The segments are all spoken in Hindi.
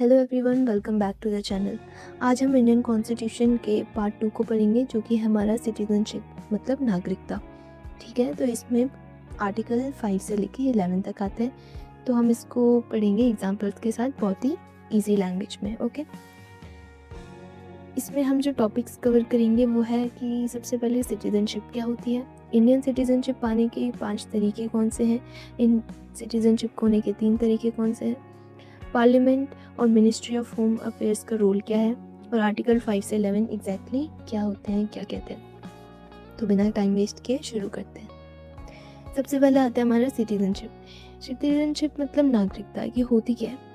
Hello everyone, welcome back to the channel. आज हम इंडियन कॉन्स्टिट्यूशन के पार्ट 2 को पढ़ेंगे, जो कि हमारा सिटीजनशिप मतलब नागरिकता। ठीक है, तो इसमें आर्टिकल 5 से लेके 11 तक आते हैं। तो हम इसको पढ़ेंगे एग्जाम्पल्स के साथ, बहुत ही ईजी लैंग्वेज में। ओके, इसमें हम जो टॉपिक्स कवर करेंगे वो है कि सबसे पहले सिटीजनशिप क्या होती है, इंडियन सिटीजनशिप पाने के 5 तरीके कौन से हैं, इन सिटीजनशिप खोने के 3 तरीके कौन से हैं, पार्लियामेंट और मिनिस्ट्री ऑफ होम अफेयर्स का रोल क्या है, और आर्टिकल 5 से 11 एग्जैक्टली क्या होते हैं, क्या कहते हैं। तो बिना टाइम वेस्ट किए शुरू करते हैं। सबसे पहले आता है हमारा सिटीजनशिप। सिटीजनशिप मतलब नागरिकता, ये होती क्या है।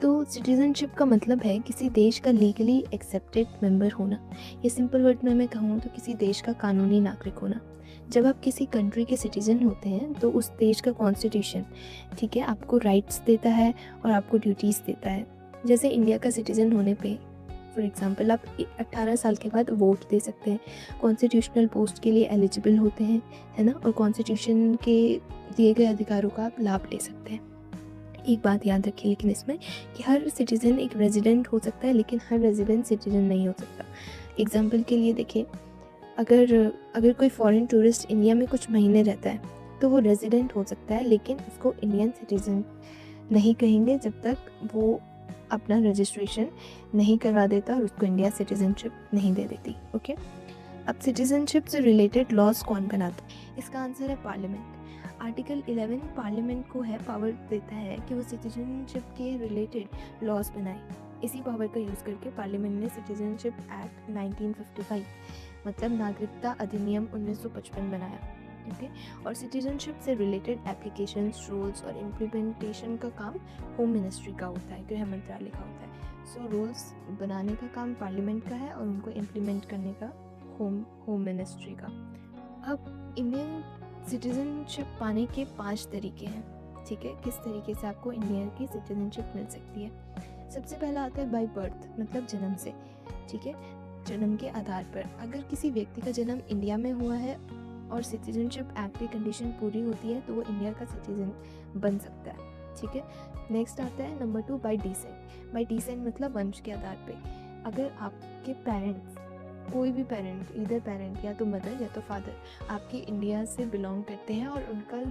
तो सिटीजनशिप का मतलब है किसी देश का लीगली एक्सेप्टेड मेंबर होना, या सिंपल वर्ड में मैं कहूँ तो किसी देश का कानूनी नागरिक होना। जब आप किसी कंट्री के सिटीजन होते हैं तो उस देश का कॉन्स्टिट्यूशन, ठीक है, आपको राइट्स देता है और आपको ड्यूटीज़ देता है। जैसे इंडिया का सिटीजन होने पे फॉर एग्जांपल आप 18 साल के बाद वोट दे सकते हैं, कॉन्स्टिट्यूशनल पोस्ट के लिए एलिजिबल होते हैं, है ना, और कॉन्स्टिट्यूशन के दिए गए अधिकारों का आप लाभ ले सकते हैं। एक बात याद रखिए लेकिन इसमें कि हर सिटीज़न एक रेजिडेंट हो सकता है, लेकिन हर रेजिडेंट सिटीज़न नहीं हो सकता। एग्जांपल के लिए देखिए, अगर कोई फॉरेन टूरिस्ट इंडिया में कुछ महीने रहता है तो वो रेजिडेंट हो सकता है, लेकिन उसको इंडियन सिटीज़न नहीं कहेंगे जब तक वो अपना रजिस्ट्रेशन नहीं करवा देता और उसको इंडिया सिटीजनशिप नहीं दे देती। ओके, अब सिटीजनशिप से रिलेटेड लॉज कौन बनाता है, इसका आंसर है पार्लियामेंट। आर्टिकल 11 पार्लियामेंट को है पावर देता है कि वो सिटीजनशिप के रिलेटेड लॉज बनाए। इसी पावर का यूज़ करके पार्लियामेंट ने सिटीजनशिप एक्ट 1955 मतलब नागरिकता अधिनियम 1955 बनाया। ओके, और सिटीजनशिप से रिलेटेड एप्लीकेशंस, रूल्स और इम्प्लीमेंटेशन का काम होम मिनिस्ट्री का होता है, गृह मंत्रालय का होता है। सो रूल्स बनाने का काम पार्लियामेंट का है और उनको इम्प्लीमेंट करने का होम मिनिस्ट्री का। अब इंडियन सिटीजनशिप पाने के 5 तरीके हैं। ठीक है, किस तरीके से आपको इंडिया की सिटीजनशिप मिल सकती है। सबसे पहला आता है बाय बर्थ मतलब जन्म से। ठीक है, जन्म के आधार पर अगर किसी व्यक्ति का जन्म इंडिया में हुआ है और सिटीजनशिप एक्ट की कंडीशन पूरी होती है तो वो इंडिया का सिटीजन बन सकता है। ठीक है, नेक्स्ट आता है number 2 bye decent. Bye decent मतलब वंश के आधार पे। अगर आपके पेरेंट्स, कोई भी पेरेंट, इधर पेरेंट या तो मदर या तो फादर आपके इंडिया से बिलोंग करते हैं और उनका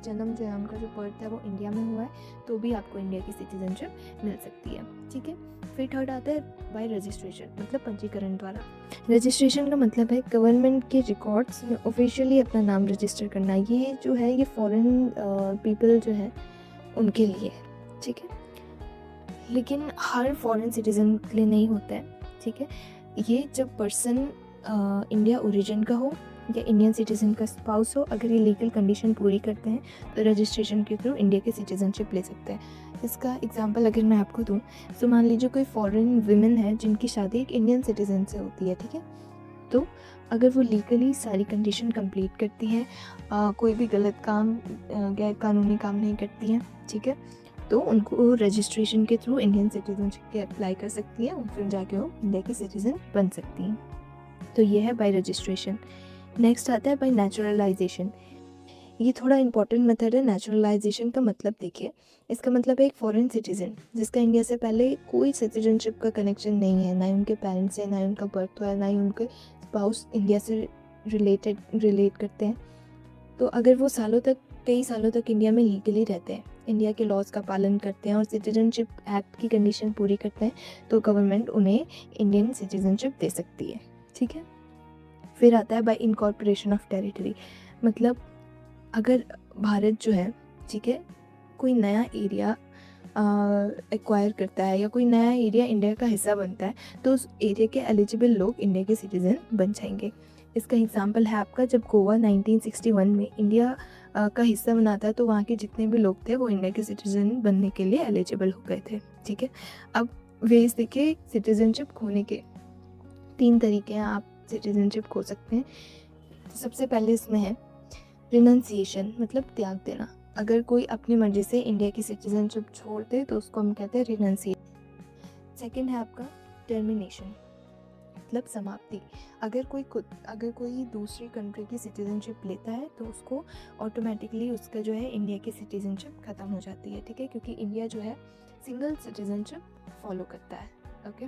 जन्म जो है, उनका जो बर्थ है वो इंडिया में हुआ है, तो भी आपको इंडिया की सिटीजनशिप मिल सकती है। ठीक है, फिर थर्ड आता है बाय रजिस्ट्रेशन मतलब पंजीकरण द्वारा। रजिस्ट्रेशन का मतलब है गवर्नमेंट के रिकॉर्ड्स में ऑफिशियली अपना नाम रजिस्टर करना। ये जो है ये फॉरेन पीपल जो है उनके लिए है। ठीक है, लेकिन हर फॉरेन सिटीजन के लिए नहीं होता है। ठीक है, ये जब पर्सन इंडिया ओरिजिन का हो या इंडियन सिटीजन का स्पाउस हो, अगर ये लीगल कंडीशन पूरी करते हैं तो रजिस्ट्रेशन के थ्रू इंडिया की सिटीजनशिप ले सकते हैं। इसका एग्जांपल अगर मैं आपको दूं तो मान लीजिए कोई फॉरेन विमेन है जिनकी शादी एक इंडियन सिटीजन से होती है। ठीक है, तो अगर वो लीगली सारी कंडीशन कंप्लीट करती हैं, कोई भी गलत काम, गैर कानूनी काम नहीं करती हैं, ठीक है, तो उनको रजिस्ट्रेशन के थ्रू इंडियन सिटीजनशिप के अप्लाई कर सकती है और फिर जाके वो इंडिया की सिटीजन बन सकती हैं। तो ये है बाय रजिस्ट्रेशन। नेक्स्ट आता है बाय नेचुरलाइजेशन। ये थोड़ा इंपॉर्टेंट मेथड है। नेचुरलाइजेशन का मतलब देखिए, इसका मतलब है एक फॉरेन सिटीजन जिसका इंडिया से पहले कोई सिटीजनशिप का कनेक्शन नहीं है, ना ही उनके पेरेंट्स हैं, ना ही उनका बर्थ हुआ है, ना ही उनके स्पाउस इंडिया से रिलेट करते हैं। तो अगर वो कई सालों तक इंडिया में लीगली रहते हैं, इंडिया के लॉज का पालन करते हैं और सिटीजनशिप एक्ट की कंडीशन पूरी करते हैं, तो गवर्नमेंट उन्हें इंडियन सिटीजनशिप दे सकती है। ठीक है, फिर आता है बाय इनकॉर्पोरेशन ऑफ टेरिटरी। मतलब अगर भारत जो है, ठीक है, कोई नया एरिया एक्वायर करता है या कोई नया एरिया इंडिया का हिस्सा बनता है, तो उस एरिया के एलिजिबल लोग इंडिया के सिटीज़न बन जाएंगे। इसका एग्जांपल है आपका, जब गोवा 1961 में इंडिया का हिस्सा बना था तो वहाँ के जितने भी लोग थे वो इंडिया के सिटीज़न बनने के लिए एलिजिबल हो गए थे। ठीक है, अब वेज देखिए, सिटीज़नशिप खोने के 3 तरीके हैं, आप सिटीज़नशिप खो सकते हैं। सबसे पहले इसमें है रिनंसिएशन मतलब त्याग देना। अगर कोई अपनी मर्जी से इंडिया की सिटीजनशिप छोड़ दे तो उसको हम कहते हैं रिनंसिएशन। सेकंड है आपका टर्मिनेशन मतलब समाप्ति। अगर कोई दूसरी कंट्री की सिटीजनशिप लेता है तो उसको ऑटोमेटिकली उसका जो है इंडिया की सिटीजनशिप ख़त्म हो जाती है। ठीक है, क्योंकि इंडिया जो है सिंगल सिटीजनशिप फॉलो करता है। ओके,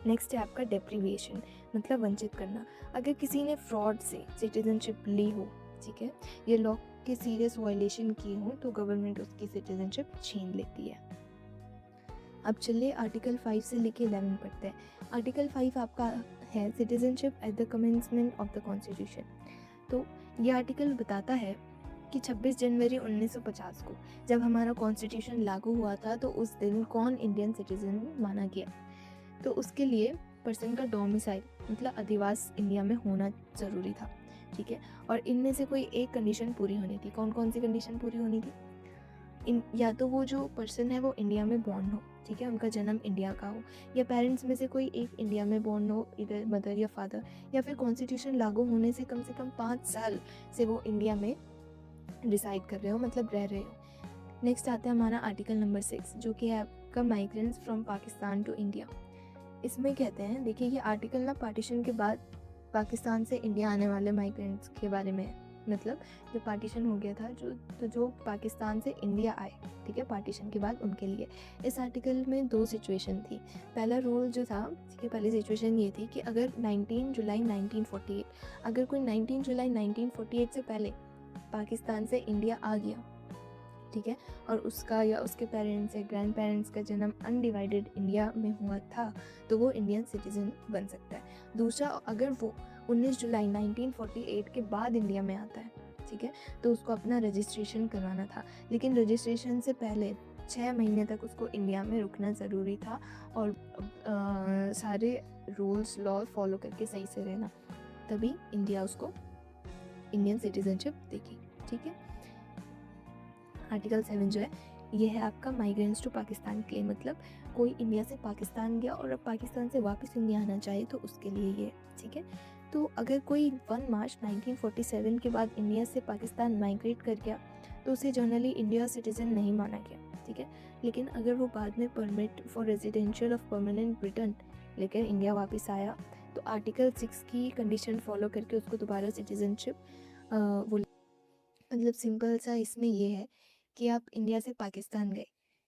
नेक्स्ट है आपका डेप्रीविएशन, मतलब वंचित करना। अगर किसी ने फ्रॉड से सिटीजनशिप ली हो, ठीक है, ये लॉ के सीरियस वायलेशन किए हों, तो गवर्नमेंट उसकी सिटीजनशिप छीन लेती है। अब चलिए आर्टिकल 5 से लेके 11 पढ़ते हैं। आर्टिकल 5 आपका है citizenship at the commencement of the constitution. तो ये आर्टिकल बताता है कि 26 जनवरी 1950 को जब हमारा कॉन्स्टिट्यूशन लागू हुआ था, तो उस दिन कौन इंडियन सिटीजन माना गया। तो उसके लिए पर्सन का डोमिसाइल मतलब अधिवास इंडिया में होना ज़रूरी था, ठीक है। और इनमें से कोई एक कंडीशन पूरी होनी थी। कौन कौन सी कंडीशन पूरी होनी थी? या तो वो जो पर्सन है वो इंडिया में बॉर्न हो, ठीक है, उनका जन्म इंडिया का हो, या पेरेंट्स में से कोई एक इंडिया में बॉर्न हो, इधर मदर या फादर, या फिर कॉन्स्टिट्यूशन लागू होने से कम 5 साल से वो इंडिया में डिसाइड कर रहे हो, मतलब रह रहे हो। नेक्स्ट आता है हमारा आर्टिकल नंबर 6, जो कि है आपका migrants from Pakistan to India. इसमें कहते हैं, देखिए ये आर्टिकल ना पार्टीशन के बाद पाकिस्तान से इंडिया आने वाले माइग्रेंट्स के बारे में है। मतलब जब पार्टीशन हो गया था, जो पाकिस्तान से इंडिया आए, ठीक है, पार्टीशन के बाद उनके लिए इस आर्टिकल में 2 सिचुएशन थी। पहला रूल जो था, ठीक है, पहली सिचुएशन ये थी कि अगर 19 जुलाई 1948 अगर कोई 19 जुलाई 1948 से पहले पाकिस्तान से इंडिया आ गया, ठीक है, और उसका या उसके पेरेंट्स या ग्रैंड पेरेंट्स का जन्म अनडिवाइडेड इंडिया में हुआ था, तो वो इंडियन सिटीजन बन सकता है। दूसरा, अगर वो 19 जुलाई 1948 के बाद इंडिया में आता है, ठीक है, तो उसको अपना रजिस्ट्रेशन करवाना था, लेकिन रजिस्ट्रेशन से पहले 6 महीने तक उसको इंडिया में रुकना ज़रूरी था और सारे रूल्स लॉ फॉलो करके सही से रहना, तभी इंडिया उसको इंडियन सिटीजनशिप देगी, ठीक है। आर्टिकल 7 जो है ये है आपका माइग्रेंट्स टू पाकिस्तान के लिए, मतलब कोई इंडिया से पाकिस्तान गया और अब पाकिस्तान से वापस इंडिया आना चाहे तो उसके लिए ये, ठीक है। तो अगर कोई 1 मार्च 1947 के बाद इंडिया से पाकिस्तान माइग्रेट कर गया, तो उसे जनरली इंडिया सिटीजन नहीं माना गया, ठीक है। लेकिन अगर वो बाद में permit for residential of permanent return लेकर इंडिया वापस आया, तो आर्टिकल 6 की कंडीशन फॉलो करके उसको दोबारा सिटीजनशिप वो, मतलब सिंपल सा इसमें ये है कि आप इंडिया से पाकिस्तान गए,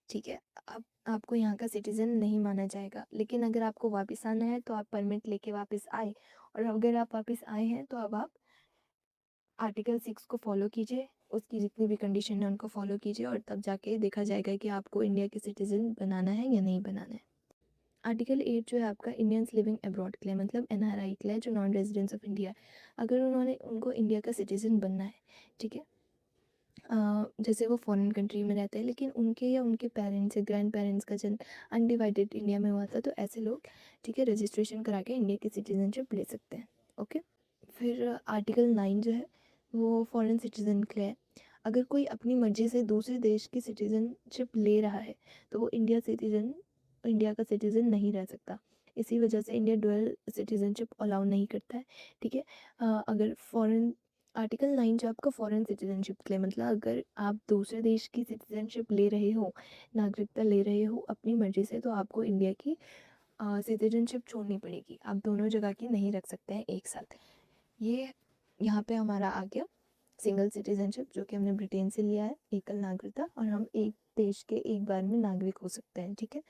ठीक है, अब आपको यहाँ का सिटीज़न नहीं माना जाएगा, लेकिन अगर आपको वापस आना है तो आप परमिट लेके वापस आए, और अगर आप वापस आए हैं तो अब आप आर्टिकल 6 को फॉलो कीजिए, उसकी जितनी भी कंडीशन है उनको फॉलो कीजिए, और तब जाके देखा जाएगा कि आपको इंडिया के सिटीज़न बनाना है या नहीं बनाना है। आर्टिकल 8 जो है आपका इंडियंस लिविंग अब्रॉड के लिए, मतलब NRI के लिए, जो नॉन रेजिडेंट्स ऑफ इंडिया, अगर उनको इंडिया का सिटीज़न बनना है, ठीक है, जैसे वो फॉरेन कंट्री में रहते हैं लेकिन उनके या उनके पेरेंट्स या ग्रैंड पेरेंट्स का जन्म अनडिवाइडेड इंडिया में हुआ था, तो ऐसे लोग, ठीक है, रजिस्ट्रेशन करा के इंडिया की सिटीजनशिप ले सकते हैं। ओके, फिर आर्टिकल 9 जो है वो फॉरेन सिटीजन के लिए है। अगर कोई अपनी मर्जी से दूसरे देश की सिटीजनशिप ले रहा है, तो वो इंडिया का सिटीजन नहीं रह सकता। इसी वजह से इंडिया डुअल सिटीजनशिप अलाउ नहीं करता है, ठीक है। अगर फॉरेन आर्टिकल 9 जो आपका फॉरेन सिटीजनशिप के लिए, मतलब अगर आप दूसरे देश की सिटीजनशिप ले रहे हो, नागरिकता ले रहे हो अपनी मर्जी से, तो आपको इंडिया की सिटीजनशिप छोड़नी पड़ेगी। आप दोनों जगह की नहीं रख सकते हैं एक साथ। ये यहाँ पे हमारा आ गया सिंगल सिटीजनशिप, जो कि हमने ब्रिटेन से लिया है, एकल नागरिकता, और हम एक देश के एक बार में नागरिक हो सकते हैं, ठीक है।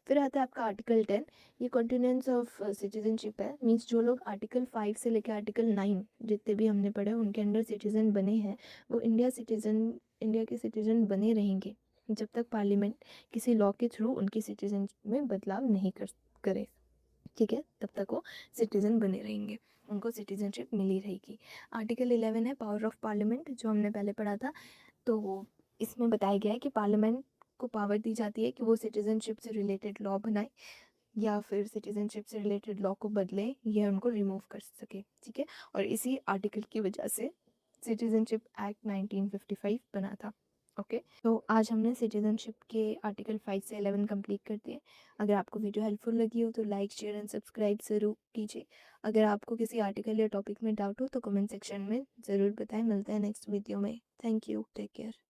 फिर आता है आपका आर्टिकल 10, ये कंटिन्यूएंस ऑफ सिटीजनशिप है, मीन्स जो लोग आर्टिकल 5 से लेकर आर्टिकल 9 जितने भी हमने पढ़े उनके अंडर सिटीजन बने हैं, वो इंडिया के सिटीजन बने रहेंगे जब तक पार्लियामेंट किसी लॉ के थ्रू उनकी सिटीजन में बदलाव नहीं करे, ठीक है, तब तक वो सिटीजन बने रहेंगे, उनको सिटीजनशिप मिली रहेगी। आर्टिकल 11 है पावर ऑफ पार्लियामेंट, जो हमने पहले पढ़ा था। तो इसमें बताया गया है कि पार्लियामेंट को पावर दी जाती है कि वो सिटीजनशिप से रिलेटेड लॉ बनाए या फिर सिटीजनशिप से रिलेटेड लॉ को बदले या उनको रिमूव कर सके, ठीक है। और इसी आर्टिकल की वजह से सिटीजनशिप एक्ट 1955 बना था। ओके, तो आज हमने सिटीजनशिप के आर्टिकल 5 से 11 कंप्लीट कर दिए। अगर आपको वीडियो हेल्पफुल लगी हो तो लाइक शेयर एंड सब्सक्राइब ज़रूर कीजिए। अगर आपको किसी आर्टिकल या टॉपिक में डाउट हो तो कमेंट सेक्शन में ज़रूर बताएं। मिलते हैं नेक्स्ट वीडियो में। Thank you, take care.